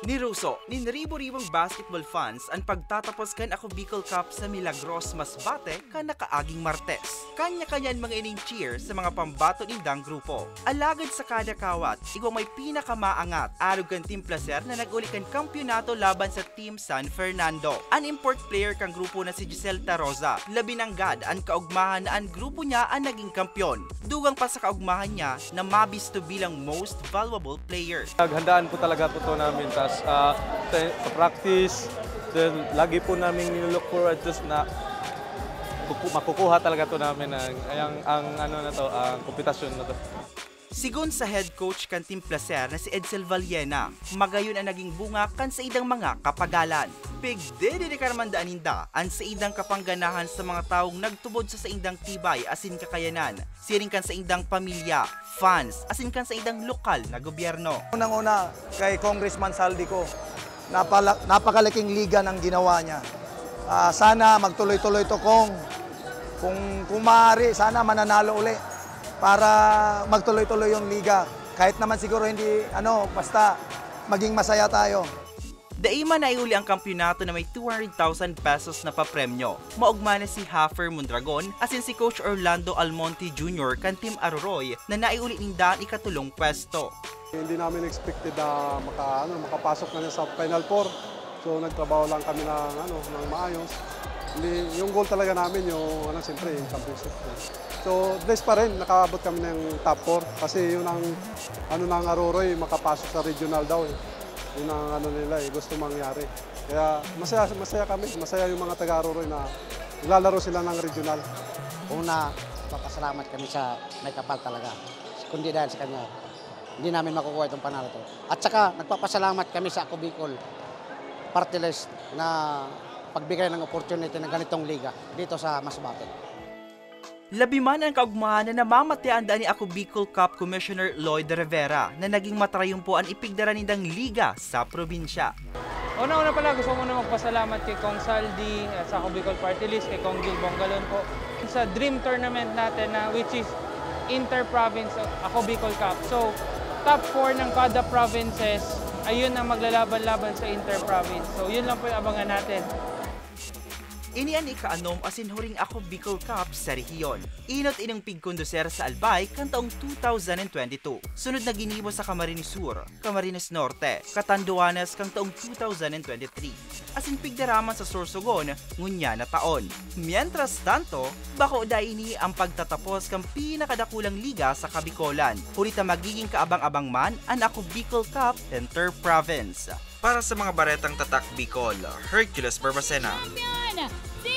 Ni Russo, ni ribo-ribong basketball fans ang pagtatapos kan ako Bicol Cup sa Milagros Masbate kan nakaaging Martes. Kanya-kanyan mga ining cheer sa mga pambato nindang grupo. Alagad sa kada kawat, igwa may pinakamaangat arog kan Team Placer na nag-uli kan kampyonato laban sa Team San Fernando. An import player kang grupo na si Giselle Taroza, labinanggad ang kaugmahan na ang grupo niya ang naging kampyon. Dugang pa sa kaugmahan niya na mabisto bilang most valuable player. Naghandaan po talaga po ito namin. Sa practice, then lagi po namin nilook forward to na makukuha talaga to namin ang kompetisyon na to. Sigon sa head coach kan Team Placer na si Edsel Vallena, magayon ang naging bunga kan sa idang mga kapagalan. Pigdede karamandaan ninda ang sa idang kapangganahan sa mga taong nagtubod sa indang tibay asin kakayanan, siring kan sa indang pamilya, fans, asin kan sa idang lokal na gobyerno. Unang-una kay Congressman Saldico, napakalaking liga ng ginawa niya. Sana magtuloy-tuloy to kung maaari, sana mananalo uli para magtuloy-tuloy yung liga. Kahit naman siguro hindi, basta maging masaya tayo. Daima na iuli ang kampyonato na may 200,000 pesos na papremyo. Maugma na si Hafer Mondragon asin si Coach Orlando Almonte Jr. kan Team Aroroy na naiuli ninda ang ikatulong pwesto. Hindi namin expected na makapasok na sa Final Four. So nagtrabaho lang kami ng maayos. Yung goal talaga namin yung siyempre yung championship. So blessed pa rin, nakaabot kami ng top 4 kasi yun ang ng Aroroy makapasok sa regional daw eh. Yun ang nila gusto mangyari. Kaya masaya kami, masaya yung mga taga-Aroroy na naglalaro sila ng regional. Una, papasalamat kami sa may kapal talaga. Kundi dahil sa kanya, hindi namin makukuha itong panalo to. At saka, nagpapasalamat kami sa Ako Bicol Party List na pagbigay ng opportunity ng ganitong liga dito sa Masbate. Labiman ang kaugmahan na namamatian ni Ako Bicol Cup Commissioner Lloyd Rivera na naging matrayumpuan ipigdara nindang liga sa probinsya. Una-una pala gusto ko na magpasalamat kay Kong Saldi at sa Ako Bicol Party List, kay Kong Gil Bongalon po sa dream tournament natin na which is Inter-Province Ako Bicol Cup. So, top 4 ng kada provinces, ayun ang maglalaban-laban sa Inter-Province. So, yun lang po yung abangan natin. Inian ikaanom asin huring Ako Bicol Cup sa rehiyon. Inot inang pigkonduser sa Albay kan taong 2022. Sunod na ginibo sa Camarines Sur, Camarines Norte, Catanduanes kang taong 2023. Asin pigdaraman sa Sorsogon ngunya na taon. Mientras tanto, bako daini ang pagtatapos kang pinakadakulang liga sa Kabicolan. Hulita magiging kaabang-abang man ang Ako Bicol Cup Inter-Province. Para sa mga baretang tatak Bicol, Hercules Barbacena. Si